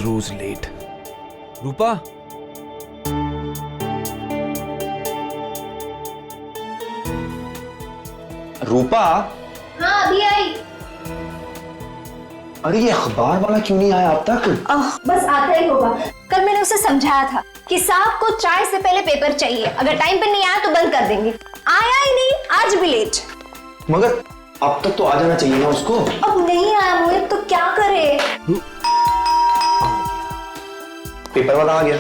रोज late. रूपा, रूपा। हाँ अभी आई। अरे ये अखबार वाला क्यों नहीं आया अब तक? बस आता ही होगा। कल मैंने उसे समझाया था कि साहब को चाय से पहले पेपर चाहिए, अगर टाइम पे नहीं आया तो बंद कर देंगे। आया ही नहीं, आज भी लेट। मगर अब तक तो आ जाना चाहिए ना उसको। अब नहीं आया मोहित तो क्या करे? पेपर वाला आ गया।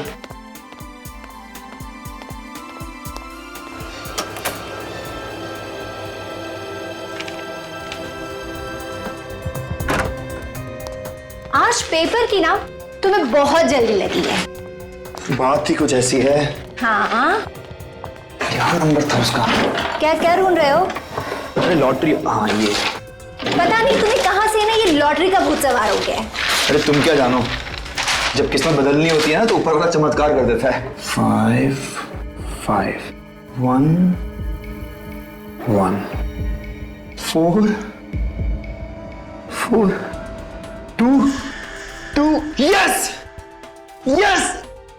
आज पेपर की ना तुम्हें बहुत जल्दी लगी है। बात ही कुछ ऐसी है। हाँ क्या नंबर था उसका? क्या क्या ढूंढ रहे हो? अरे लॉटरी। हाँ ये। पता नहीं तुम्हें कहाँ से ना ये लॉटरी का भूत सवार हो गया है। अरे तुम क्या जानो, जब किस्मत बदलनी होती है ना तो ऊपर वाला चमत्कार कर देता है। 5 5 1 1 4 4 2 2। Yes yes!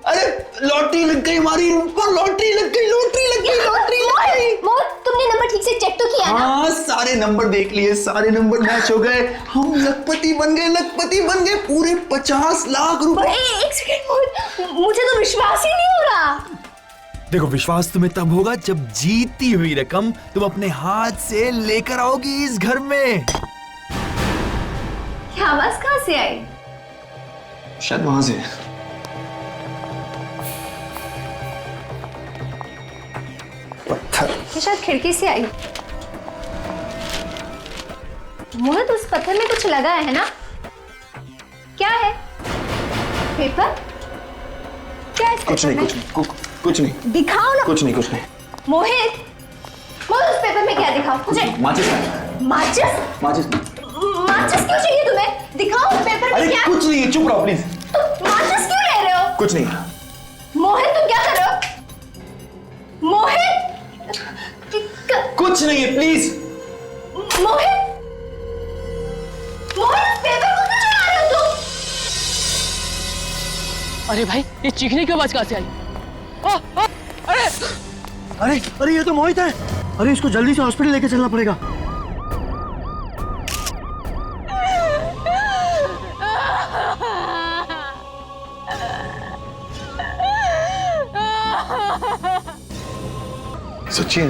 अरे लॉटरी लग गई हमारी रूपा, लॉटरी लग गई, लॉटरी लग गई, लॉटरी लग गई। मोहित तुमने नंबर ठीक से चेक तो किया ना? हाँ सारे नंबर देख लिए, सारे नंबर मैच हो गए, हम लखपति बन गए, लखपति बन गए, पूरे 50 लाख रुपए। एक सेकंड मोहित, मुझे तो विश्वास ही नहीं हो रहा। देखो विश्वास तुम्हें तब होगा जब जीती हुई रकम तुम अपने हाथ से लेकर आओगी इस घर में। ये आवाज कहाँ से आई? शायद वहां से। पत्थर। ये शायद खिड़की से आई। मोहित उस पत्थर में कुछ लगा है ना? क्या है? पेपर? क्या है? कुछ नहीं, कुछ नहीं। दिखाओ ना। कुछ नहीं। मोहित, मोहित उस पेपर में क्या दिखाओ मुझे? माचिस। माचिस? माचिस क्यों चाहिए तुम्हें? दिखाओ उस पेपर में अरे क्या? कुछ नहीं है, चुप रहो प्लीज। तुम माचिस क्यों ले रहे हो? कुछ नहीं। मोहित तुम क्या कर रहे हो? मोहित! कुछ नहीं है प्लीज। मोहित पेपर को क्यों चला रहे हो तुम? अरे भाई ये चीखने की आवाज कहां से आई? अरे अरे ये तो मोहित है। अरे इसको जल्दी से हॉस्पिटल लेके चलना पड़ेगा। सचिन,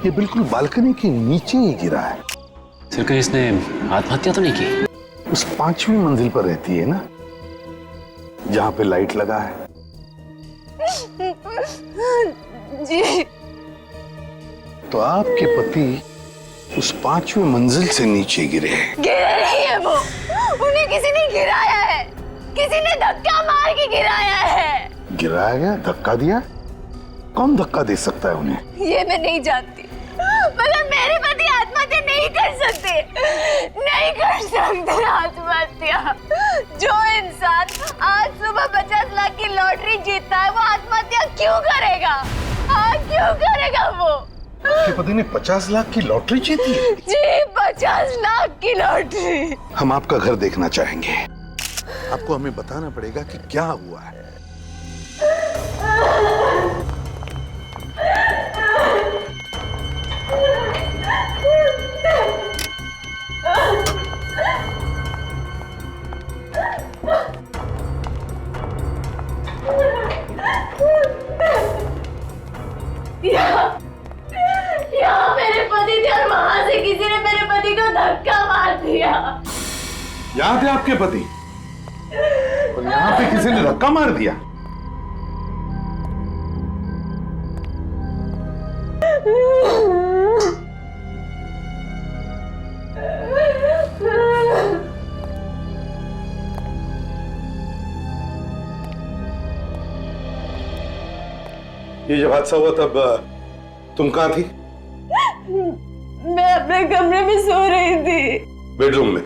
ये बिल्कुल बालकनी के नीचे ही गिरा है। सर कहीं इसने आत्महत्या तो नहीं की? उस 5वीं मंजिल पर रहती है ना, जहां पे लाइट लगा है। जी। तो आपके पति उस 5वीं मंजिल से नीचे गिरे हैं। गिरा नहीं है वो, उन्हें किसी ने गिराया है, किसी ने धक्का मार के गिराया है। गिराया गया? धक्का दिया? कौन धक्का दे सकता है उन्हें? ये मैं नहीं जानती, मगर मेरे पति आत्महत्या नहीं कर सकते आत्महत्या। जो इंसान आज सुबह 50 लाख की लॉटरी जीतता है वो आत्महत्या क्यों करेगा? हाँ क्यों करेगा वो? आपके पति ने 50 लाख की लॉटरी जीती है? जी 50 लाख की लॉटरी। हम आपका घर देखना चाहेंगे। आपको हमें बताना पड़ेगा कि क्या हुआ है। यहाँ मेरे पति थे और वहां से किसी ने मेरे पति को धक्का मार दिया। यहाँ थे आपके पति और यहाँ पे किसी ने धक्का मार दिया। ये जब हादसा हुआ तब तुम कहाँ थी? मैं अपने कमरे में सो रही थी। बेडरूम में?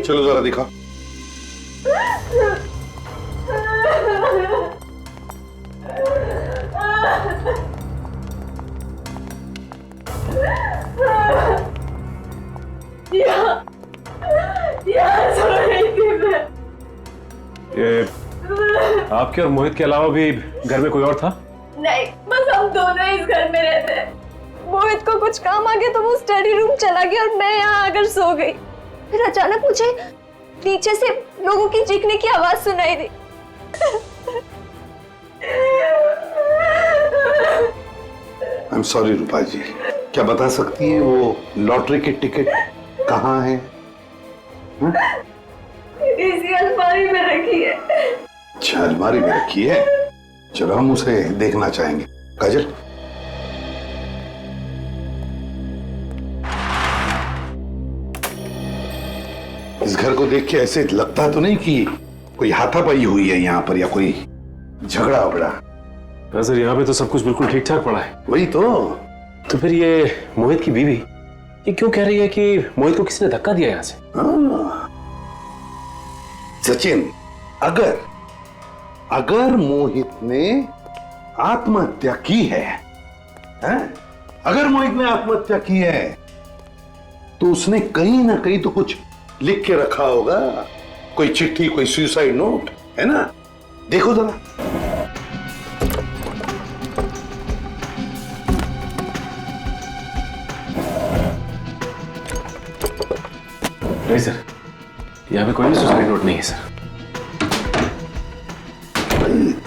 चलो जरा दिखा। यहाँ सो रही थी मैं। आपके और मोहित के अलावा भी घर में कोई और था? नहीं, बस हम दोनों ही इस घर में रहते हैं। मोहित को कुछ काम आ गया तो वो स्टडी रूम चला गया और मैं यहाँ आकर सो गई। फिर अचानक मुझे नीचे से लोगों की चीखने की आवाज सुनाई दी। आई एम सॉरी रूपा जी, क्या बता सकती है वो लॉटरी की टिकट कहाँ है? इसी अलमारी में रखी है। अच्छा, अलमारी में रखी है। चलो हम उसे देखना चाहेंगे। काजल, इस घर को देख के ऐसे लगता तो नहीं कि कोई हाथापाई हुई है यहाँ पर या कोई झगड़ा वगड़ा? सर यहाँ पे तो सब कुछ बिल्कुल ठीक ठाक पड़ा है। वही तो फिर ये मोहित की बीवी ये क्यों कह रही है कि मोहित को किसी ने धक्का दिया यहाँ से? सचिन, अगर मोहित ने आत्महत्या की है, अगर मोहित ने आत्महत्या की है तो उसने कहीं ना कहीं तो कुछ लिख के रखा होगा, कोई चिट्ठी, कोई सुसाइड नोट, है ना? देखो जरा। नहीं सर, यहाँ पे कोई भी सुसाइड नोट नहीं है सर।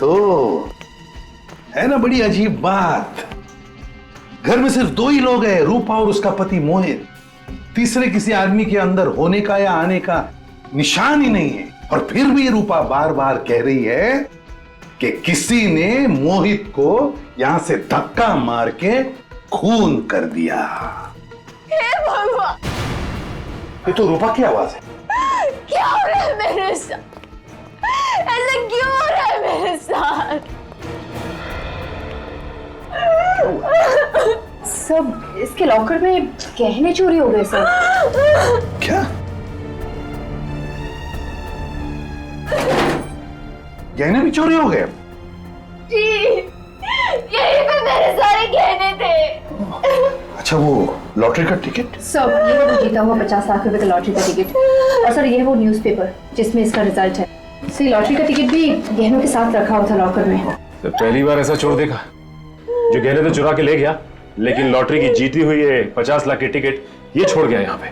तो है ना बड़ी अजीब बात। घर में सिर्फ दो ही लोग हैं, रूपा और उसका पति मोहित। तीसरे किसी आदमी के अंदर होने का या आने का निशान ही नहीं है। और फिर भी रूपा बार बार कह रही है कि किसी ने मोहित को यहां से धक्का मार के खून कर दिया। हे भगवान, ये तो रूपा की आवाज है। क्या हो रहा है मेरे साथ? ऐसा क्यों हो रहा है मेरे साथ? सब इसके लॉकर में गहने चोरी हो गए सर। क्या? गहने भी चोरी हो गए? जी, यही पे मेरे सारे गहने थे। अच्छा, वो लॉटरी का टिकट? सर ये वो जीता हुआ 50 लाख रुपए का लॉटरी का टिकट। और सर ये वो न्यूज़पेपर जिसमें इसका रिजल्ट है। सर लॉटरी का टिकट भी गहनों के साथ रखा हुआ था लॉकर में। तो पहली बार ऐसा चोर देखा जो गहने तो चुरा के ले गया, लेकिन लॉटरी की जीती हुई है 50 लाख की टिकट ये छोड़ गया यहाँ पे।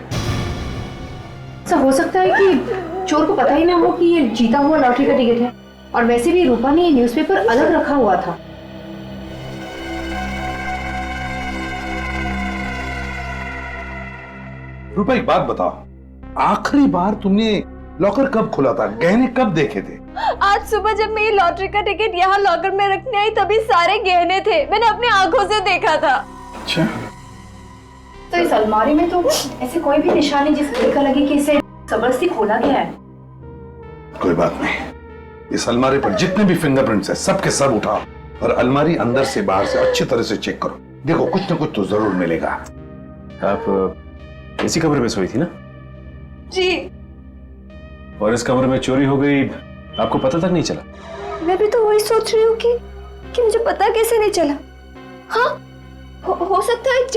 सर हो सकता है कि चोर को पता ही ना हो कि ये जीता हुआ लॉटरी का टिकट है। और वैसे भी रूपा ने ये न्यूज़पेपर अलग रखा हुआ था। रूपा, एक बात बताओ, आखिरी बार तुमने लॉकर कब खुला था? गहने कब देखे थे? आज सुबह जब मैं ये लॉटरी का टिकट यहाँ लॉकर में रखने आई तभी सारे गहने थे। मैंने अपनी आंखों से देखा था। अच्छा, तो इस अलमारी में तो ऐसे कोई भी निशानी जिससे देखा लगे कि इसे जबरदस्ती खोला गया है। कोई बात नहीं, इस अलमारी पर जितने भी फिंगरप्रिंट्स है सबके सब उठाओ और अलमारी अंदर से बाहर से अच्छी तरह से चेक करो। देखो कुछ ना कुछ तो जरूर मिलेगा। आप इसी कमरे में सोई थी ना? जी। और इस कमरे में चोरी हो गई, आपको पता तक नहीं चला? मैं भी तो वही सोच रही हूँ कि मुझे पता कैसे नहीं चला। हाँ, हो सकता है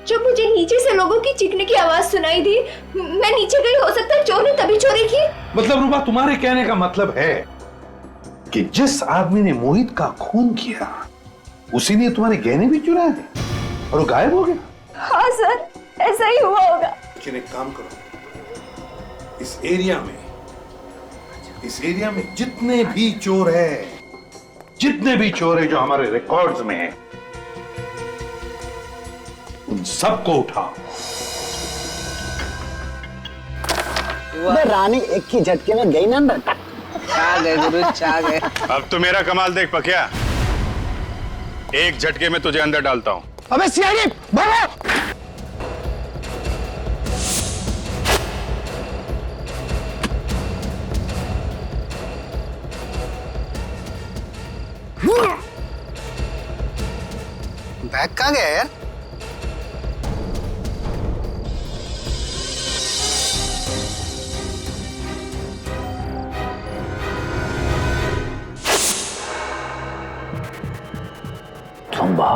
जब मुझे नीचे से लोगों की चीखने की आवाज सुनाई दी, मैं नीचे गई, हो सकता है चोर ने तभी चोरी की। मतलब रूपा, तुम्हारे कहने का मतलब है कि जिस आदमी ने मोहित का खून किया उसी ने तुम्हारे गहने भी चुराए और वो गायब हो गया? हाँ सर, ऐसा ही हुआ होगा। लेकिन एक काम करो, इस एरिया में जितने भी चोर है जो हमारे रिकॉर्ड्स में है, उन सबको उठाओ। रानी एक ही झटके में गई ना अंदर। छा गए गुरु, छा गए। अब तो मेरा कमाल देख पकिया, एक झटके में तुझे अंदर डालता हूं। अबे सियारी भागो। बैग कहाँ गया यार? Zumba.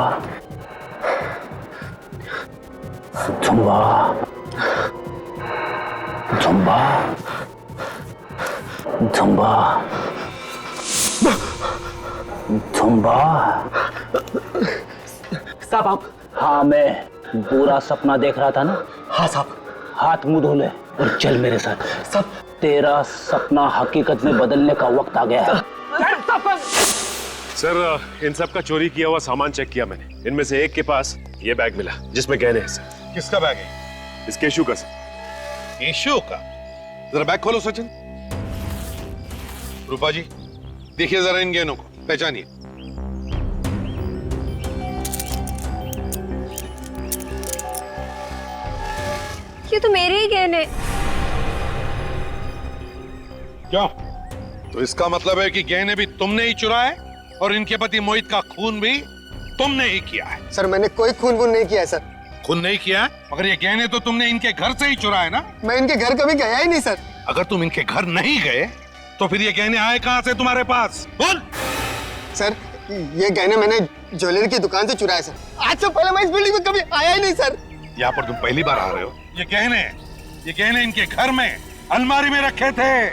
Zumba. Zumba. Zumba. Zumba. साहब आप। हाँ, मैं बुरा सपना देख रहा था ना। हाँ साहब। हाथ मुंह धो ले और चल मेरे साथ। सब तेरा सपना हकीकत में बदलने का वक्त आ गया है। सर, इन सब का चोरी किया हुआ सामान चेक किया मैंने। इनमें से एक के पास ये बैग मिला जिसमें गहने हैं सर। किसका बैग है? इस केशु का सर। केशु का? जरा बैग खोलो सचिन। रूपा जी, देखिए जरा इन गहनों को, पहचानिए। ये तो मेरे ही गहने। क्या? तो इसका मतलब है कि गहने भी तुमने ही चुराए और इनके पति मोहित का खून भी तुमने ही किया है। सर मैंने कोई खून वून नहीं किया है सर। खून नहीं किया है? मगर ये गहने तो तुमने इनके घर से ही चुराए ना? मैं इनके घर कभी गया ही नहीं सर। अगर तुम इनके घर नहीं गए तो फिर ये गहने आए कहां से तुम्हारे पास? बोल। सर ये गहने मैंने ज्वेलरी की दुकान से चुराए सर। आज से पहले मैं इस बिल्डिंग में कभी आया ही नहीं सर। यहाँ पर तुम पहली बार आ रहे हो। ये गहने इनके घर में अलमारी में रखे थे।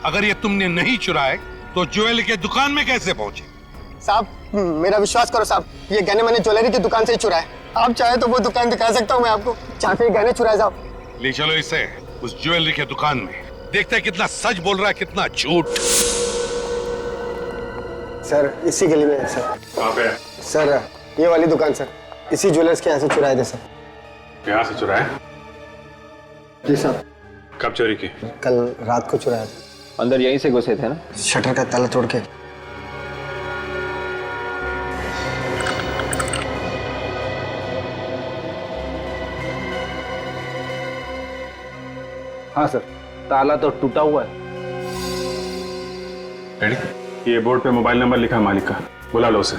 अगर ये तुमने नहीं चुराए तो ज्वेलरी के दुकान में कैसे पहुंचे? साहब मेरा विश्वास करो साहब, ये गहने मैंने ज्वेलरी की दुकान से ही चुराए। आप चाहे तो वो दुकान दिखा सकता हूँ मैं आपको, जहाँ पे गहने चुराए जाओ। ले चलो इसे उस ज्वेलरी के दुकान में, देखते हैं कितना सच बोल रहा है कितना झूठ। सर इसी गली में है सर। कहाँ पे? सर ये वाली दुकान सर, इसी ज्वेलर्स के यहाँ से चुराए थे सर। यहाँ से चुराए? जी साहब। कब चोरी की? कल रात को चुराया था। अंदर यहीं से घुसे थे ना? शटर का ताला तोड़ के। हाँ सर, ताला तो टूटा हुआ है। रेडी? ये बोर्ड पे मोबाइल नंबर लिखा है मालिक का, बुला लो उसे।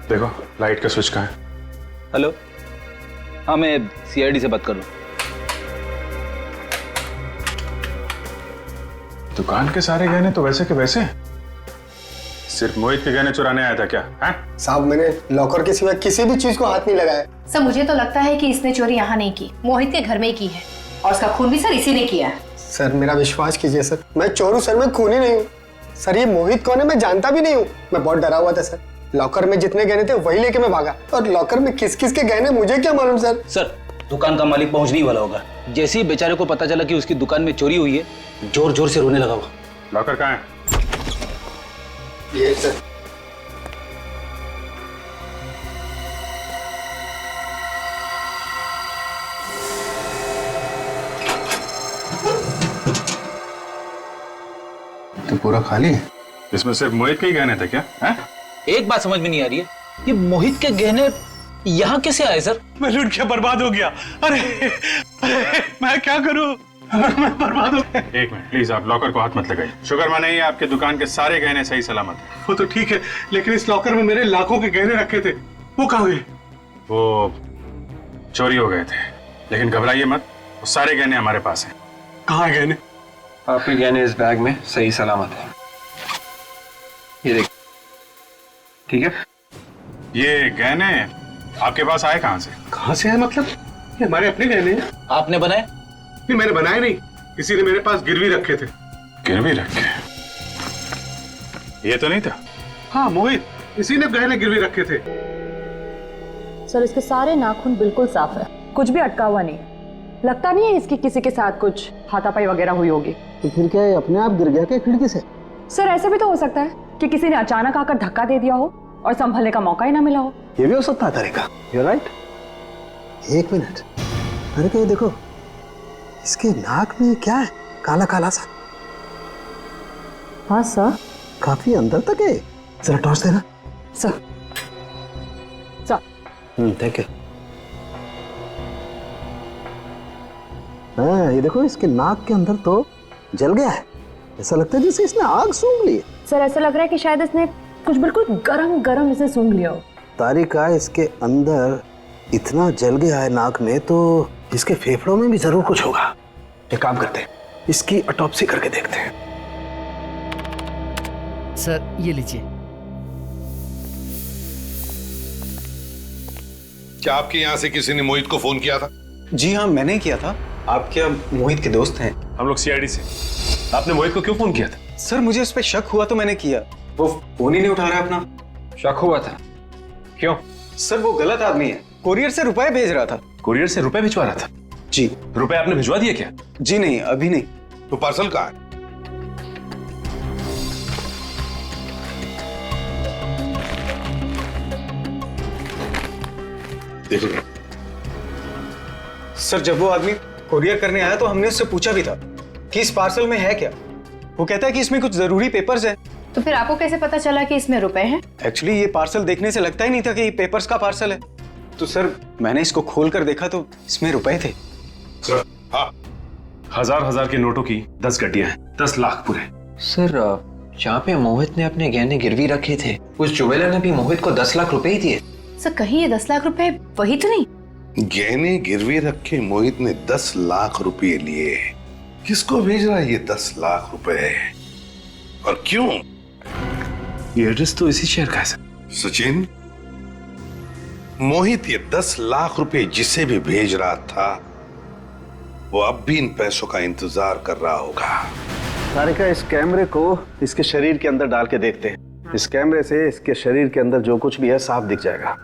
देखो लाइट का स्विच कहाँ है? हेलो, हाँ मैं सीआईडी से बात कर रहा हूँ। दुकान के सारे गहने तो वैसे के वैसे। सिर्फ मोहित के गहने चुराने आया था क्या? हैं? साहब मैंने लॉकर के सिवा किसी भी चीज को हाथ नहीं लगाया। सर मुझे तो लगता है कि इसने चोरी यहाँ नहीं की, मोहित के घर में ही की है, और उसका खून भी सर इसी ने किया है। सर मेरा विश्वास कीजिए सर, मैं चोर हूँ सर, मैं खूनी नहीं हूँ। सर ये मोहित कौन है मैं जानता भी नहीं हूँ। मैं बहुत डरा हुआ था सर। लॉकर में जितने गहने थे वही लेके मैं भागा, और लॉकर में किस किस के गहने मुझे क्या मालूम सर। सर दुकान का मालिक पहुंचने ही वाला होगा। जैसे ही बेचारे को पता चला कि उसकी दुकान में चोरी हुई है, जोर जोर से रोने लगा वो। लॉकर कहाँ है? ये सर। तो पूरा खाली है? इसमें सिर्फ मोहित के ही गहने थे क्या? हैं? एक बात समझ में नहीं आ रही है, ये मोहित के गहने यहाँ कैसे आए सर? मैं लूट के बर्बाद हो गया। अरे मैं क्या करूं? मैं बर्बाद हो गया। एक मिनट प्लीज, आप लॉकर को हाथ मत लगाइए। शुक्र माने ही आपके दुकान के सारे गहने सही सलामत हैं। वो तो ठीक है, लेकिन इस लॉकर में मेरे लाखों के गहने रखे थे, वो कहाँ गए? वो चोरी हो गए थे, लेकिन घबराइए मत, वो सारे गहने हमारे पास हैं। कहाँ है गहने? आपके गहने इस बैग में सही सलामत है, ये देख। ठीक है? ये गहने आपके पास आए कहाँ से? कहाँ से है मतलब? ये हमारे अपने गहने हैं। आपने बनाए? नहीं मैंने बनाए नहीं, किसी ने मेरे पास गिरवी रखे थे। गिरवी रखे? ये तो नहीं था। हाँ मोहित, इसी ने गहने गिरवी रखे थे। सर इसके सारे नाखून बिल्कुल साफ है, कुछ भी अटका हुआ नहीं। लगता नहीं है इसकी किसी के साथ कुछ हाथापाई वगैरह हुई होगी। तो फिर क्या ये अपने आप गिर गया क्या खिड़की से? सर ऐसे भी तो हो सकता है कि किसी ने अचानक आकर धक्का दे दिया हो और संभलने का मौका ही ना मिला हो। ये भी हो सकता है तरीका। You're right। एक मिनट, अरे क्या देखो, इसके नाक में क्या है? काला काला सा। हाँ सर। काफी अंदर तक है, जरा टॉर्च देना। Sir thank you. हाँ ये देखो, इसके नाक के अंदर तो जल गया है, ऐसा लगता है जैसे इसने आग सूंघ ली है। सर ऐसा लग रहा है कि शायद इसने कुछ बिल्कुल गरम गरम इसे सूंघ लिया हो। तारिका इसके अंदर इतना जल गया है नाक में, तो इसके फेफड़ों में भी जरूर कुछ होगा। एक काम करते हैं, इसकी ऑटोप्सी करके देखते हैं। सर ये लीजिए। क्या आपके यहाँ से किसी ने मोहित को फोन किया था? जी हाँ मैंने किया था। आप क्या मोहित के दोस्त हैं? हम लोग सीआईडी से। आपने मोहित को क्यों फोन किया था? सर मुझे उस पर शक हुआ तो मैंने किया। वो फोन ही नहीं उठा रहा अपना। शक हुआ था? क्यों? सर वो गलत आदमी है, कोरियर से रुपए भेज रहा था। कुरियर से रुपए भिजवा रहा था? जी। रुपए आपने भिजवा दिए क्या? जी नहीं, अभी नहीं। तो पार्सल कहाँ है? देख लो। सर जब वो आदमी कोरियर करने आया तो हमने उससे पूछा भी था कि इस पार्सल में है क्या। वो कहता है कि इसमें कुछ जरूरी पेपर्स हैं। तो फिर आपको कैसे पता चला कि इसमें रुपए हैं? एक्चुअली ये पार्सल देखने से लगता ही नहीं था कि ये पेपर्स का पार्सल है। तो सर मैंने इसको खोल कर देखा तो इसमें रुपए थे। सर हाँ, हजार के नोटों की 10 गड्डियां हैं, 10 लाख पूरे। सर जहाँ पे मोहित ने अपने गहने गिरवी रखे थे उस ज्वेलर ने भी मोहित को 10 लाख रुपए ही दिए। सर कहीं ये 10 लाख रुपए वही तो नहीं? गहने गिरवी रखे मोहित ने 10 लाख रुपए लिए। किसको भेज रहा है ये 10 लाख रुपए और क्यों? ये एड्रेस तो इसी शहर का है सर। सचिन, मोहित ये 10 लाख रुपए जिसे भी भेज रहा था वो अब भी इन पैसों का इंतजार कर रहा होगा। तारिका, इस कैमरे को इसके शरीर के अंदर डाल के देखते हैं। इस कैमरे से इसके शरीर के अंदर जो कुछ भी है साफ दिख जाएगा।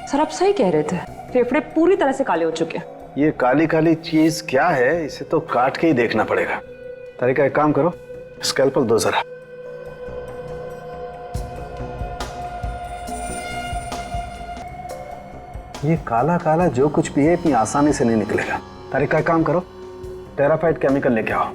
सर आप सही कह रहे थे, फेफड़े पूरी तरह से काले हो चुके हैं। ये काली काली चीज क्या है, इसे तो काट के ही देखना पड़ेगा। तारिका एक काम करो, स्कैल्पल दो जरा। ये काला काला जो कुछ भी है इतनी आसानी से नहीं निकलेगा। तारिका एक काम करो, टेराफाइट केमिकल लेके आओ।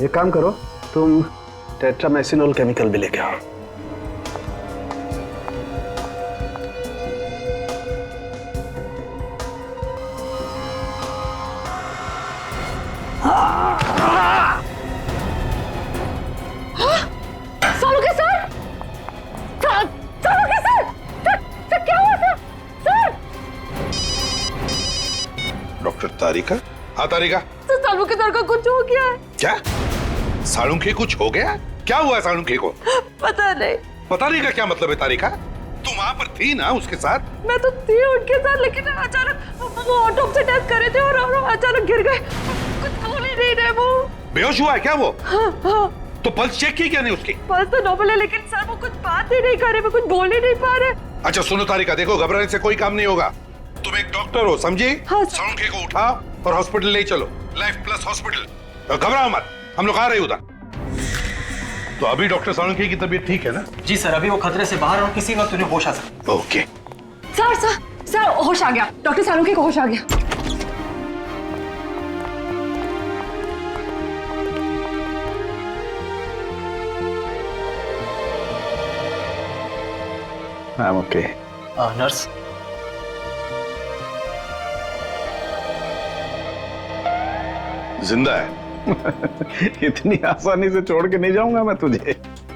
ये काम करो, तुम टेट्रामेसिनोल केमिकल भी लेके आओ। डॉक्टर तारिका? हाँ तारिका। तो सालुंखे सर का कुछ हो गया है। क्या? सालुंखे कुछ हो गया? क्या हुआ है सालुंखे को? पता नहीं। पता नहीं का क्या मतलब है तारिका? तुम वहां पर थी ना उसके साथ? मैं तो थी उनके साथ, लेकिन अचानक वो ऑटोप्सी टेस्ट कर रहे थे और अचानक गिर गए। कुछ बोल ही नहीं रहे वो। बेहोश हुआ है क्या वो? हाँ। तो पल्स चेक की क्या नहीं उसकी? पल्स तो नॉर्मल है, लेकिन सर वो कुछ बात ही नहीं कर रहे, वो कुछ बोल ही नहीं पा रहे। अच्छा सुनो तारिका, देखो घबराने से कोई काम नहीं होगा। तुम एक डॉक्टर हो, समझी? हाँ। सालुंखे को उठाओ और हॉस्पिटल ले चलो, लाइफ प्लस हॉस्पिटल। घबराओ मत, हम लोग आ रहे उधर। तो अभी डॉक्टर सालुंखे की तबीयत ठीक है ना? जी सर, अभी वो खतरे से बाहर और किसी वक्त उन्हें होश आ सकता। ओके। सर होश आ गया, डॉक्टर सालुंखे को होश आ गया। I'm okay. नर्स। जिंदा है? इतनी आसानी से छोड़ के नहीं जाऊंगा मैं तुझे।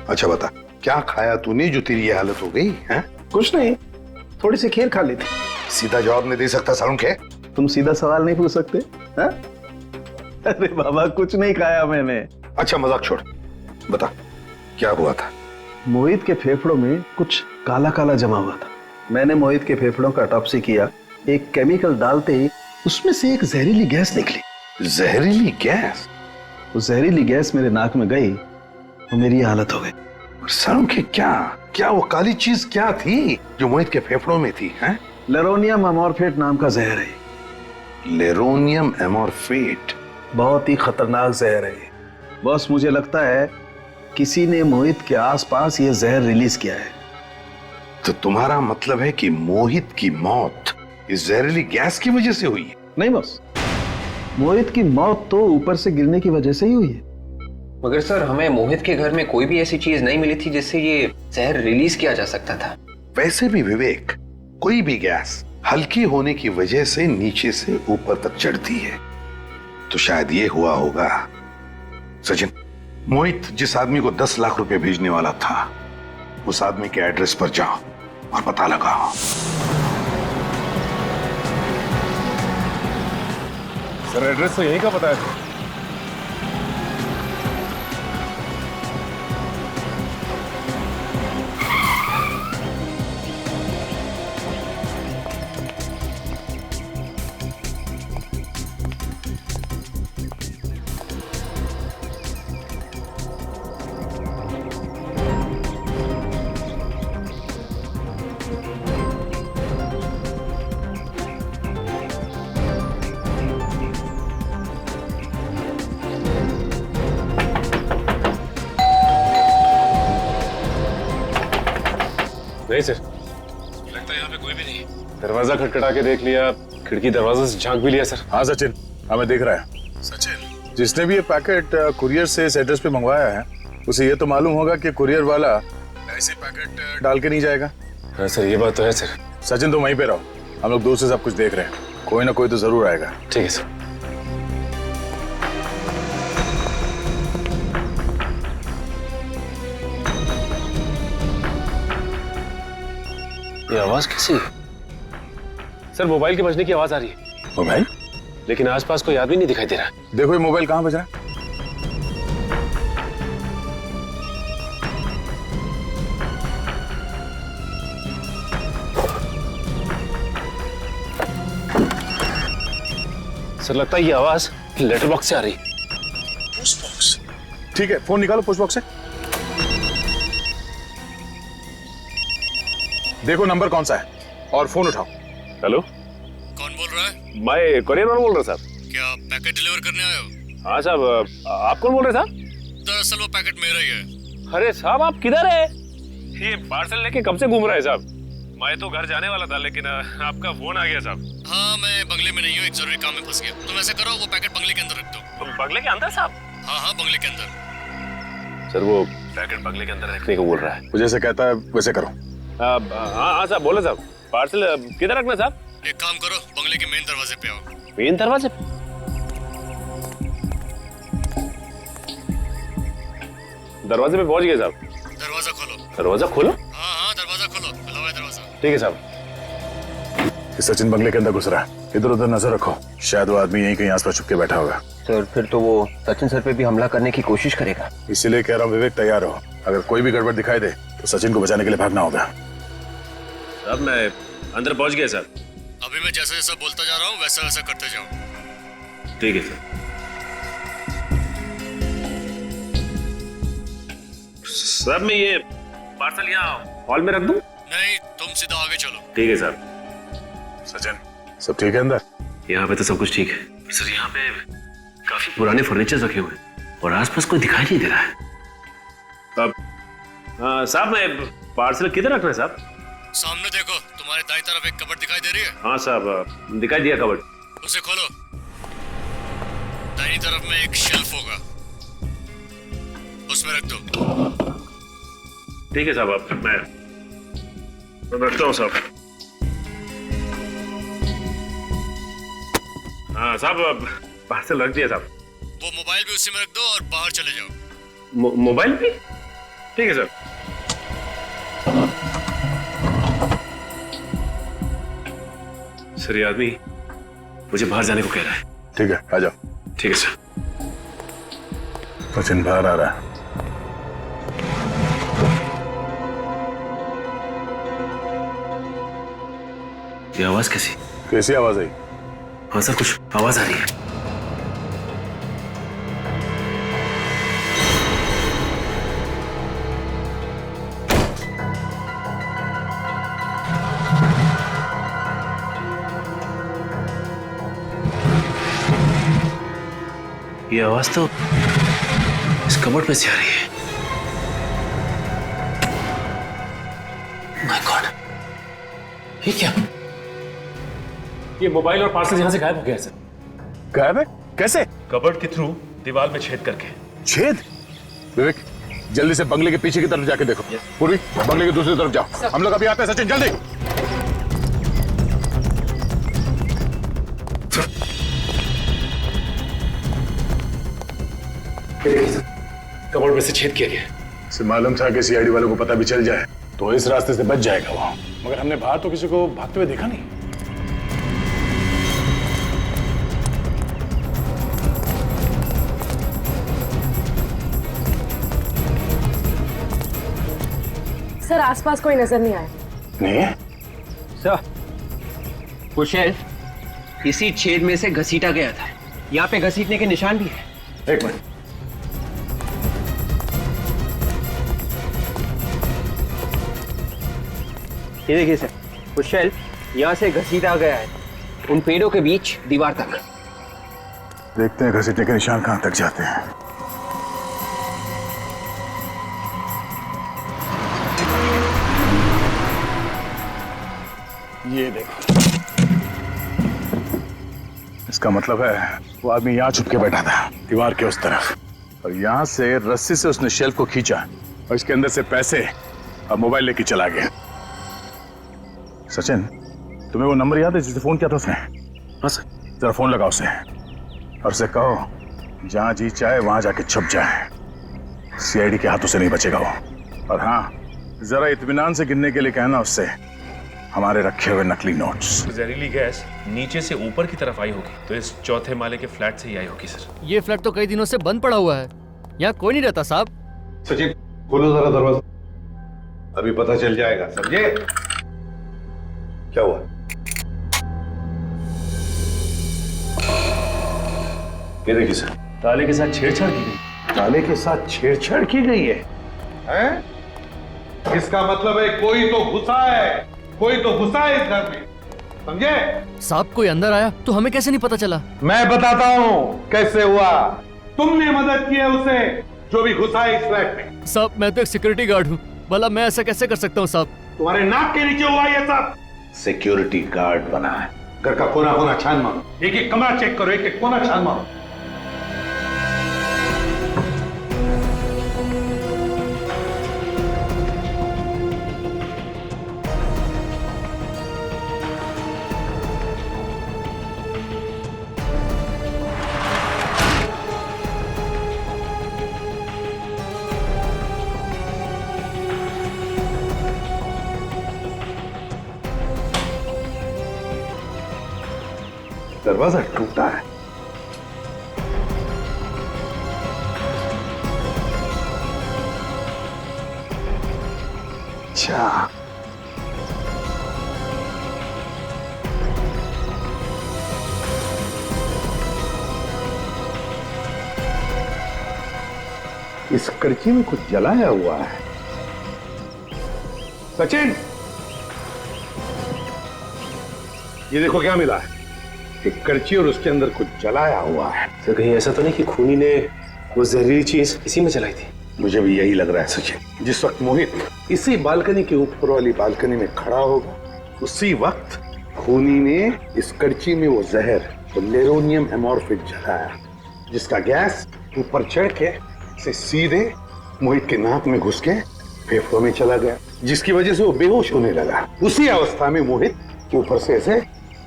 अच्छा बता, क्या खाया तूने जो तेरी ये हालत हो गई है? कुछ नहीं, थोड़ी सी खीर खा ली थी। सीधा जवाब नहीं दे सकता सालुंखे? तुम सीधा सवाल नहीं पूछ सकते? हा? अरे बाबा कुछ नहीं खाया मैंने। अच्छा मजाक छोड़, बता क्या हुआ था? मोहित के फेफड़ों में कुछ काला काला जमा हुआ था। मैंने मोहित के फेफड़ों का ऑटोप्सी किया। एक केमिकल डालते ही उसमें से एक जहरीली गैस निकली। जहरीली गैस? वो जहरीली गैस मेरे नाक में गई तो मेरी हालत हो गई। सालुंखे क्या वो काली चीज क्या थी जो मोहित के फेफड़ों में थी? हैं? लेरोनियम एमॉर्फेट नाम का जहर है। लेरोनियम एमॉर्फेट? बहुत ही खतरनाक जहर है बॉस। मुझे लगता है किसी ने मोहित के आसपास ये जहर रिलीज किया है। तो तुम्हारा मतलब है कि मोहित की मौत इस जहरीली गैस की वजह से हुई है? नहीं बॉस, मोहित की मौत तो ऊपर से गिरने की वजह से ही हुई है। मगर सर हमें मोहित के घर में कोई भी ऐसी चीज नहीं मिली थी जिससे ये जहर रिलीज किया जा सकता था। वैसे भी विवेक, कोई भी गैस हल्की होने की वजह से नीचे से ऊपर तक चढ़ती है, तो शायद ये हुआ होगा। सचिन, मोहित जिस आदमी को 10 लाख रुपए भेजने वाला था, उस आदमी के एड्रेस पर जाओ और पता लगाओ। सर एड्रेस तो यहीं का पता है। नहीं सर, लगता है यहाँ पे कोई भी नहीं। दरवाजा खटखटा के देख लिया, खिड़की दरवाजे से झांक भी लिया सर। हाँ सचिन, हमें दिख रहा है। सचिन, जिसने भी ये पैकेट कुरियर से इस एड्रेस पे मंगवाया है, उसे ये तो मालूम होगा कि कुरियर वाला ऐसे पैकेट डाल के नहीं जाएगा। हाँ सर, ये बात तो है सर। सचिन तुम वहीं पे रहो, हम लोग दूर से सब कुछ देख रहे हैं, कोई ना कोई तो जरूर आएगा। ठीक है सर। ये आवाज कैसी है? सर मोबाइल के बजने की आवाज आ रही है। मोबाइल? लेकिन आसपास कोई आदमी नहीं दिखाई दे रहा। देखो ये मोबाइल कहाँ बज रहा है। सर लगता है ये आवाज लेटर बॉक्स से आ रही। Post box? ठीक है, फोन निकालो पोस्ट बॉक्स से। देखो नंबर कौन सा है और फोन उठाओ। हेलो, कौन बोल रहा है? मैं कोरियर मैन बोल रहा साहब। क्या पैकेट डिलीवर करने आए हो? हाँ साहब, आप कौन बोल रहे साहब? दरअसल वो पैकेट मेरा ही है। अरे साहब आप किधर है? ये पार्सल लेके कब से घूम रहा है साहब? मैं तो घर जाने वाला था लेकिन आपका फोन आ गया साहब। हाँ मैं बंगले में नहीं हूँ, एक जरूरी काम में फंस गया। तुम ऐसे करो, वो पैकेट बंगले के अंदर रख दो। बंगले के अंदर साहब? हाँ हाँ बंगले के अंदर। सर वो पैकेट बंगले के अंदर रखने को बोल रहा है। वो जैसे कहता है वैसे करो। हाँ हाँ साहब, बोलो साहब। पार्सल किधर रखना साहब? एक काम करो, बंगले के मेन दरवाजे पे आओ। मेन दरवाजे? दरवाजे पे पहुंच गए साहब। दरवाजा खोलो। दरवाजा खोलो? हाँ हाँ दरवाजा खोलो, खुला हुआ है दरवाजा। ठीक है साहब। सचिन बंगले के अंदर घुस रहा है, इधर उधर नजर रखो, शायद वो आदमी यहीं कहीं आसपास छुप के बैठा होगा। सर फिर तो वो सचिन सर पे भी हमला करने की कोशिश करेगा। इसीलिए कह रहा हूँ विवेक तैयार हो, अगर कोई भी गड़बड़ दिखाई दे तो सचिन को बचाने के लिए भागना होगा। अब मैं अंदर पहुंच गया सर। अभी मैं जैसा जैसा बोलता जा रहा हूँ वैसा वैसा करते जाओ। ठीक है सर। सर मैं ये पार्सल यहाँ हॉल में रख दूं? नहीं, तुम सीधा आगे चलो। ठीक है सर। सचिन सब ठीक है अंदर? यहाँ पे तो सब कुछ ठीक है सर। यहाँ पे काफी पुराने फर्नीचर रखे हुए हैं और आसपास कोई दिखाई नहीं दे रहा है। अब साहब मैं पार्सल किधर रखना है साहब? सामने देखो, तुम्हारे दाईं तरफ एक कबर्ड दिखाई दे रही है? हाँ साहब, दिखाई दिया कबर्ड। उसे खोलो। दाईं तरफ में एक शेल्फ होगा, उसमें रख दो। ठीक है साहब, अब मैं रखता हूँ साहब। हाँ साहब, अब पार्सल रख दिया साहब। वो मोबाइल भी उसी में रख दो और बाहर चले जाओ। मोबाइल भी? ठीक है सर। सर ये आदमी मुझे बाहर जाने को कह रहा है। ठीक है आ जाओ। ठीक है सर। सचिन बाहर आ रहा है। ये आवाज कैसी? कैसी आवाज आई? हाँ सर, कुछ आवाज आ रही है। ये आवाज तो इस कबर्ड में से आ रही है। माय गॉड, ये क्या? ये मोबाइल और पार्सल यहां से गायब हो गया सर। गायब है? कैसे? कबर्ड के थ्रू दीवार में छेद करके। छेद? विवेक जल्दी से बंगले के पीछे की तरफ जाके देखो। पूर्वी बंगले की दूसरी तरफ जाओ, हम लोग अभी आते हैं। सचिन जल्दी। कबर्ड में से छेद किया गया। इसे मालूम था कि सीआईडी वालों को पता भी चल जाए तो इस रास्ते से बच जाएगा वो, मगर हमने बाहर तो किसी को भागते हुए देखा नहीं। सर आसपास कोई नजर नहीं आया। नहीं सर, वो शेल्फ इसी छेद में से घसीटा गया था। यहाँ पे घसीटने के निशान भी है। एक मिनट, ये देखिए सर, वो शेल्फ यहाँ से घसीटा गया है, उन पेड़ों के बीच दीवार तक। देखते हैं घसीटने के निशान कहां तक जाते हैं। ये देखो, इसका मतलब है वो आदमी यहाँ छुप के बैठा था दीवार के उस तरफ, और यहाँ से रस्सी से उसने शेल्फ को खींचा और इसके अंदर से पैसे और मोबाइल लेके चला गया। सचिन, तुम्हें वो नंबर याद है जिससे फोन किया था उसने? हाँ सर। जरा फोन लगाओ उसे और उसे कहो जहां जी चाहे वहां जाके छुप जाए, सीआईडी के हाथों से नहीं बचेगा वो। और हाँ, जरा इत्मीनान से गिनने के लिए कहना उससे हमारे रखे हुए नकली नोट्स। जहरीली गैस नीचे से ऊपर की तरफ आई होगी, तो इस चौथे माले के फ्लैट से ही आई होगी सर। ये फ्लैट तो कई दिनों से बंद पड़ा हुआ है, यहाँ कोई नहीं रहता साहब। सचिन, खोलो जरा दरवाजा, अभी पता चल जाएगा, समझे? क्या हुआ? ये देखिए सर, ताले के साथ छेड़छाड़ की गई। ताले के साथ छेड़छाड़ की गई है, हैं? इसका मतलब है कोई तो घुसा है, कोई तो घुसा है इस घर में, समझे? साहब कोई अंदर आया तो हमें कैसे नहीं पता चला? मैं बताता हूँ कैसे हुआ। तुमने मदद की है उसे जो भी घुसा है इस फ्लैट में। साहब मैं तो एक सिक्योरिटी गार्ड हूँ, भला मैं ऐसा कैसे कर सकता हूँ साहब? तुम्हारे नाक के नीचे हुआ ये सब। सिक्योरिटी गार्ड बना है, घर का कोना कोना छान मारो, एक एक कमरा चेक करो, एक एक कोना छान मारो। दरवाजा टूटा है। अच्छा, इस करची में कुछ जलाया हुआ है। सचिन, ये देखो क्या मिला है, एक करची और उसके अंदर कुछ जलाया हुआ है। सर कहीं ऐसा तो नहीं कि खूनी ने वो जहरीली चीज इसी में जलाई थी? मुझे भी यही लग रहा है सचिन। जिस वक्त मोहित इसी बालकनी के ऊपर वाली बालकनी में खड़ा होगा, उसी वक्त खूनी ने इस करची में वो जहर, वो लेरोनियम एमोर्फिक जलाया, जिसका गैस ऊपर चढ़ के से सीधे मोहित के नाक में घुस के फेफड़ों में चला गया, जिसकी वजह से वो बेहोश होने लगा। उसी अवस्था में मोहित ऊपर से ऐसे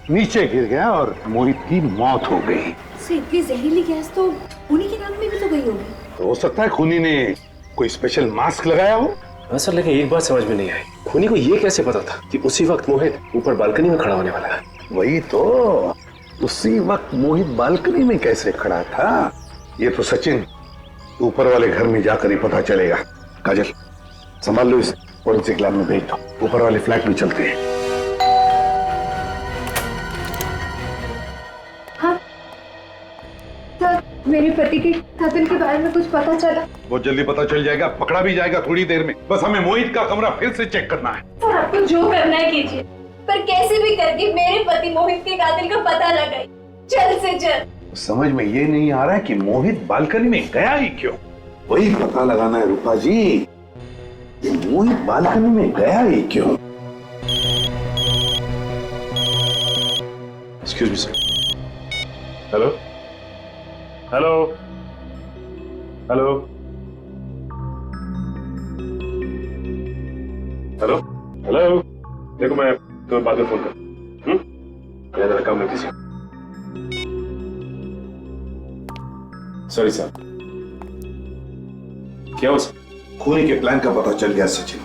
नीचे गिर गया और मोहित की मौत हो गई। इतनी जहरीली गैस तो उन्हीं के नाक में भी तो गई होगी। तो हो सकता है खूनी ने कोई स्पेशल मास्क लगाया हो। हाँ सर, लेकिन एक बात समझ में नहीं आई, खूनी को ये कैसे पता था कि उसी वक्त मोहित ऊपर बालकनी में खड़ा होने वाला है? वही तो, उसी वक्त मोहित बालकनी में कैसे खड़ा था, ये तो सचिन ऊपर वाले घर में जाकर ही पता चलेगा। काजल, संभाल लो, इस फोरेंसिक लैब में भेज दो, ऊपर वाले फ्लैट में चलते हैं। मेरे पति के कत्ल के बारे में कुछ पता चला? बहुत जल्दी पता चल जाएगा, पकड़ा भी जाएगा थोड़ी देर में। बस हमें मोहित का कमरा फिर से चेक करना है। सर आपको जो करना है कीजिए, पर कैसे भी करके मेरे पति मोहित के कातिल का पता लगाइए, जल्द से जल्द। समझ में ये नहीं आ रहा है कि मोहित बालकनी में गया ही क्यों। वही पता लगाना है रूपा जी, कि मोहित बालकनी में गया ही क्यों। Excuse me sir. Hello hello hello hello hello, देखो मैं तुम्हें बाद में फोन कर, मैं जरा काम में बिजी हूं। Sorry sir. क्या हुआ सर? खूनी के प्लान का पता चल गया सचिन।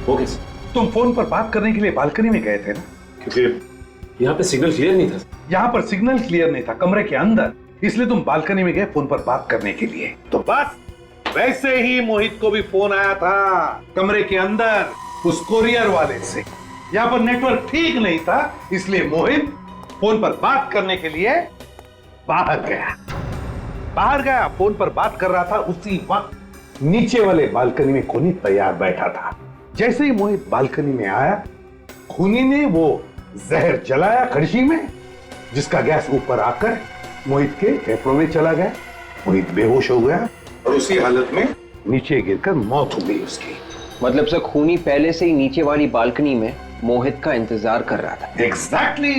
वो कैसे? तुम फोन पर बात करने के लिए बालकनी में गए थे ना? क्योंकि यहाँ पे सिग्नल क्लियर नहीं था। यहाँ पर सिग्नल क्लियर नहीं था, कमरे के अंदर, इसलिए तुम बालकनी में गए फोन पर बात करने के लिए। तो बस वैसे ही मोहित को भी फोन आया था कमरे के अंदर उस कोरियर वाले से। यहाँ पर नेटवर्क ठीक नहीं था, इसलिए मोहित फोन पर बात करने के लिए बाहर गया। फोन पर बात कर रहा था, उसी वक्त नीचे वाले बालकनी में खूनी तैयार बैठा था। जैसे ही मोहित बालकनी में आया, खूनी ने वो जहर जलाया कड़छी में, जिसका गैस ऊपर आकर मोहित के फेफड़ों में चला गया। मोहित बेहोश हो गया और उसी हालत में नीचे गिरकर मौत हो गई उसकी। मतलब सर खूनी पहले से ही नीचे वाली बालकनी में मोहित का इंतजार कर रहा था। एग्जैक्टली,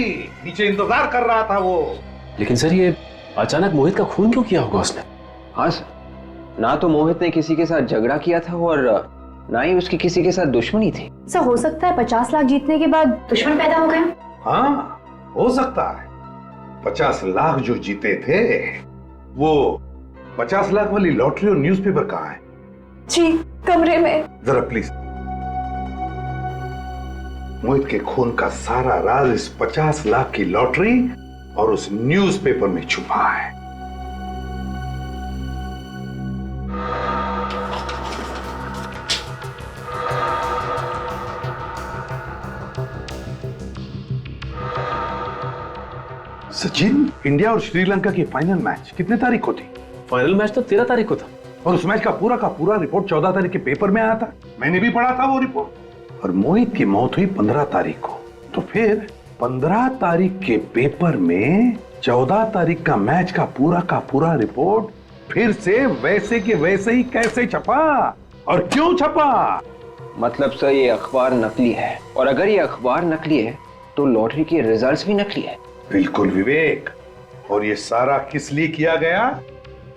नीचे इंतजार कर रहा था वो। लेकिन सर ये अचानक मोहित का खून क्यों किया होगा उसने? हाँ सर, ना तो मोहित ने किसी के साथ झगड़ा किया था और ना ही उसकी किसी के साथ दुश्मनी थी। सर हो सकता है 50 लाख जीतने के बाद दुश्मन पैदा हो गए। हाँ हो सकता है। 50 लाख जो जीते थे, वो 50 लाख वाली लॉटरी और न्यूज़पेपर कहाँ है? जी कमरे में। जरा प्लीज। मोहित के खून का सारा राज इस 50 लाख की लॉटरी और उस न्यूज़पेपर में छुपा है। सचिन, इंडिया और श्रीलंका की फाइनल मैच कितने तारीख को थी? फाइनल मैच तो 13 तारीख को था। और उस मैच का पूरा रिपोर्ट 14 तारीख के पेपर में आया था। मैंने भी पढ़ा था वो रिपोर्ट। और मोहित की मौत हुई 15 तारीख को। तो फिर 15 तारीख के पेपर में 14 तारीख का मैच का पूरा रिपोर्ट फिर से वैसे के वैसे ही कैसे छपा और क्यों छपा? मतलब सर ये अखबार नकली है, और अगर ये अखबार नकली है तो लॉटरी के रिजल्ट्स भी नकली है। बिल्कुल विवेक। और ये सारा किस लिए किया गया?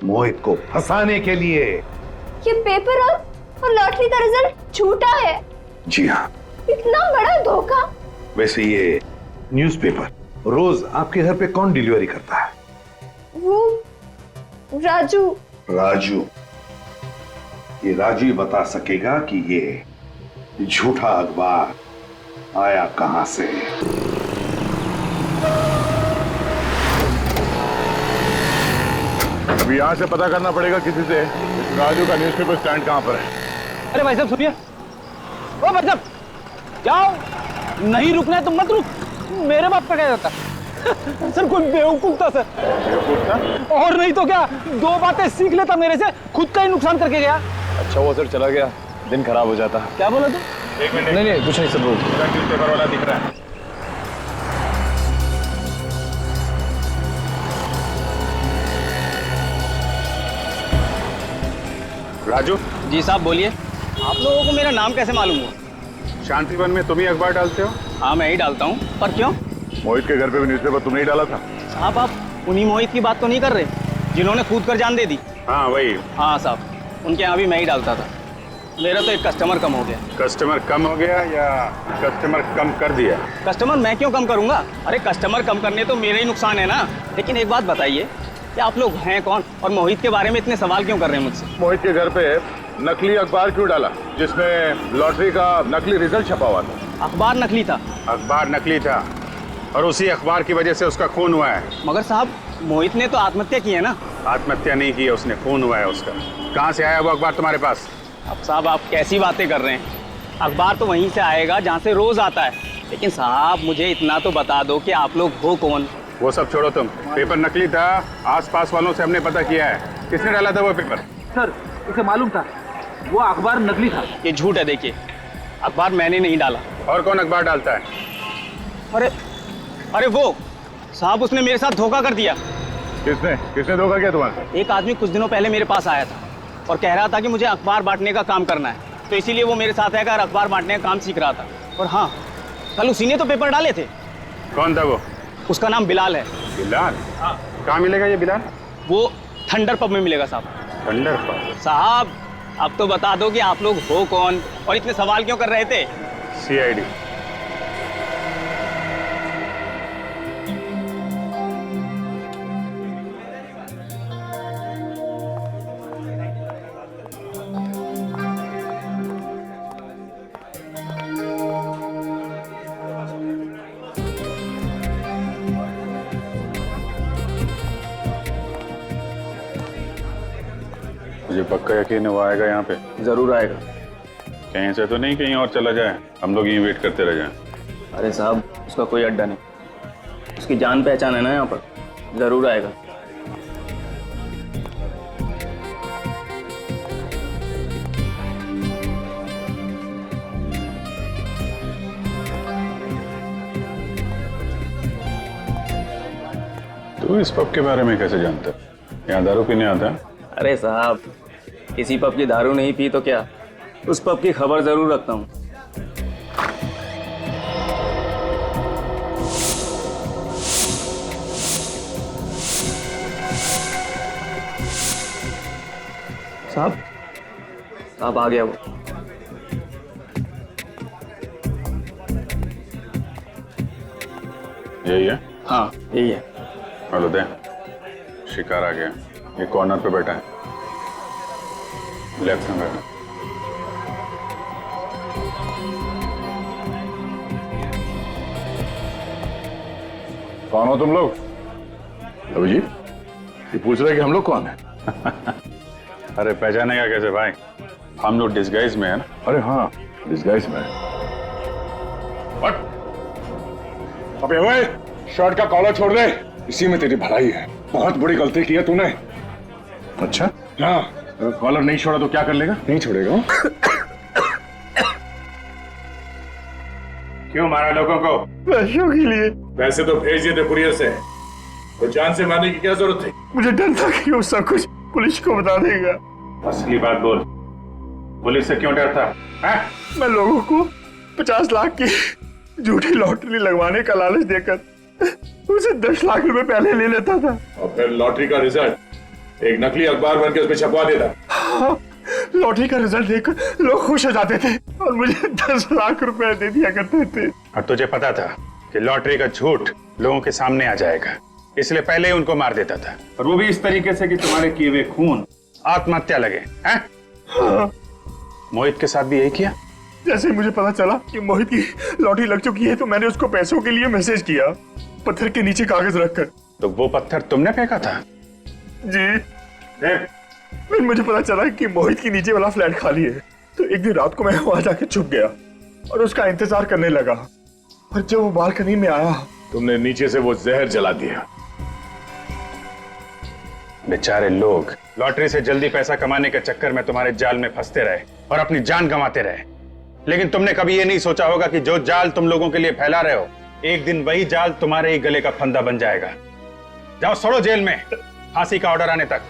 मोहित को फंसाने के लिए। ये पेपर और लॉटरी का रिजल्ट झूठा है। जी हाँ। इतना बड़ा धोखा। वैसे ये न्यूज़पेपर रोज आपके घर पे कौन डिलीवरी करता है? वो राजू। ये राजू ही बता सकेगा कि ये झूठा अखबार आया कहां से। अभी यहाँ से पता करना पड़ेगा किसी से राजू का न्यूज़पेपर स्टैंड कहाँ पर है। अरे भाई साहब सुनिए, ओ भाई साहब जाओ, नहीं रुकना है तो मत रुक। मेरे बाप का क्या जाता सर, कोई बेवकूफ था सर। बेवकूफ था? और नहीं तो क्या, 2 बातें सीख लेता मेरे से, खुद का ही नुकसान करके गया। अच्छा वो सर चला गया, दिन खराब हो जाता। क्या बोला तू? एक मिनट। नहीं कुछ नहीं सर, बोल। न्यूज़पेपर वाला दिख रहा है। राजू जी साहब बोलिए। आप लोगों को मेरा नाम कैसे मालूम हुआ? शांतिवन में तुम ही अखबार डालते हो? हाँ मैं ही डालता हूँ, पर क्यों? मोहित के घर पे भी न्यूज़पेपर तुमने ही डाला था। साहब आप उन्हीं मोहित की बात तो नहीं कर रहे जिन्होंने कूद कर जान दे दी? हाँ वही। हाँ साहब, उनके यहाँ भी मैं ही डालता था। मेरा तो एक कस्टमर कम हो गया। कस्टमर कम हो गया या कस्टमर कम कर दिया? कस्टमर मैं क्यों कम करूंगा? अरे कस्टमर कम करने तो मेरा ही नुकसान है ना। लेकिन एक बात बताइए कि आप लोग हैं कौन और मोहित के बारे में इतने सवाल क्यों कर रहे हैं मुझसे? मोहित के घर पे नकली अखबार क्यों डाला जिसमें लॉटरी का नकली रिजल्ट छपा हुआ था? अखबार नकली था। अखबार नकली था और उसी अखबार की वजह से उसका खून हुआ है। मगर साहब मोहित ने तो आत्महत्या की है ना। आत्महत्या नहीं की है उसने, खून हुआ है उसका। कहाँ से आया वो अखबार तुम्हारे पास? अब साहब आप कैसी बातें कर रहे हैं? अखबार तो वहीं से आएगा जहाँ से रोज आता है। लेकिन साहब मुझे इतना तो बता दो कि आप लोग हो कौन? वो सब छोड़ो तुम। पेपर नकली था, आसपास वालों से हमने पता किया है। किसने डाला था वो पेपर? सर उसे मालूम था वो अखबार नकली था। ये झूठ है, देखिए अखबार मैंने नहीं डाला। और कौन अखबार डालता है? अरे वो साहब उसने मेरे साथ धोखा कर दिया। किसने धोखा किया तुम्हारे? एक आदमी कुछ दिनों पहले मेरे पास आया था और कह रहा था कि मुझे अखबार बांटने का काम करना है, तो इसीलिए वो मेरे साथ आकर अखबार बांटने का काम सीख रहा था। और हाँ, कल उसी ने तो पेपर डाले थे। कौन था वो? उसका नाम बिलाल है। बिलाल? हाँ। कहाँ मिलेगा ये बिलाल? वो थंडर पब में मिलेगा साहब। Thunder pub? साहब अब तो बता दो कि आप लोग हो कौन और इतने सवाल क्यों कर रहे थे? CID। मुझे पक्का यकीन है वो आएगा यहाँ पे। जरूर आएगा। कहीं से तो नहीं कहीं और चला जाए, हम लोग यहीं वेट करते रह जाएं। अरे साहब उसका कोई अड्डा नहीं, उसकी जान पहचान है ना यहाँ पर, जरूर आएगा। तू इस पब के बारे में कैसे जानता है? यहाँ दारू पीने आता है? अरे साहब किसी पब की दारू नहीं पी तो क्या, उस पब की खबर जरूर रखता हूँ। साहब आ गया वो। यही है? हाँ यही है। हेलो दे, शिकार आ गया। ये कॉर्नर पे बैठा है, लेफ्ट में बैठा। कौन हो तुम लोग? अभिजीत, ये पूछ रहे कि हम लोग कौन है? अरे पहचानेगा कैसे भाई, हम लोग डिस्गाइज में है ना। अरे हाँ, डिस्गाइज में। अबे ओए, शर्ट का कॉलर छोड़ दे, इसी में तेरी भलाई है। बहुत बड़ी गलती की है तूने। अच्छा? हाँ। कॉलर नहीं छोड़ा तो क्या कर लेगा? नहीं छोड़ेगा। क्यों मारा लोगों को? पैसों के लिए। पैसे तो भेज दिए थे कुरियर से, तो जान से मारने की क्या जरूरत थी? मुझे डर था कि वो सब कुछ पुलिस को बता देगा। असली बात बोल, पुलिस से क्यों डरता है? मैं लोगों को 50 लाख की झूठी लॉटरी लगवाने का लालच देकर उसे 10 लाख रुपए पहले ले लेता था, और फिर लॉटरी का रिजल्ट एक नकली अखबार बन के उसमें छपवा देता। हाँ, लॉटरी का रिजल्ट देखकर लोग खुश हो जाते थे और मुझे 10 लाख रुपए दे दिया करते थे। और तुझे पता था कि लॉटरी का झूठ लोगों के सामने आ जाएगा, इसलिए पहले ही उनको मार देता था, और वो भी इस तरीके से कि तुम्हारे किए हुए खून आत्महत्या लगे हैं? हाँ। मोहित के साथ भी यही किया? जैसे मुझे पता चला कि मोहित की लॉटरी लग चुकी है तो मैंने उसको पैसों के लिए मैसेज किया, पत्थर के नीचे कागज रखकर। तो वो पत्थर तुमने फेंका था? जी। फिर मुझे पता चला कि मोहित के नीचे वाला फ्लैट खाली है, तो एक दिन रात को मैं वहां जाके छुप गया और उसका इंतजार करने लगा, और जब वो बालकनी में आया तुमने नीचे से वो जहर जला दिया। बेचारे लोग लॉटरी से जल्दी पैसा कमाने के चक्कर में तुम्हारे जाल में फंसते रहे और अपनी जान गंवाते रहे, लेकिन तुमने कभी ये नहीं सोचा होगा कि जो जाल तुम लोगों के लिए फैला रहे हो, एक दिन वही जाल तुम्हारे ही गले का फंदा बन जाएगा। जाओ सड़ो जेल में, फांसी का ऑर्डर आने तक।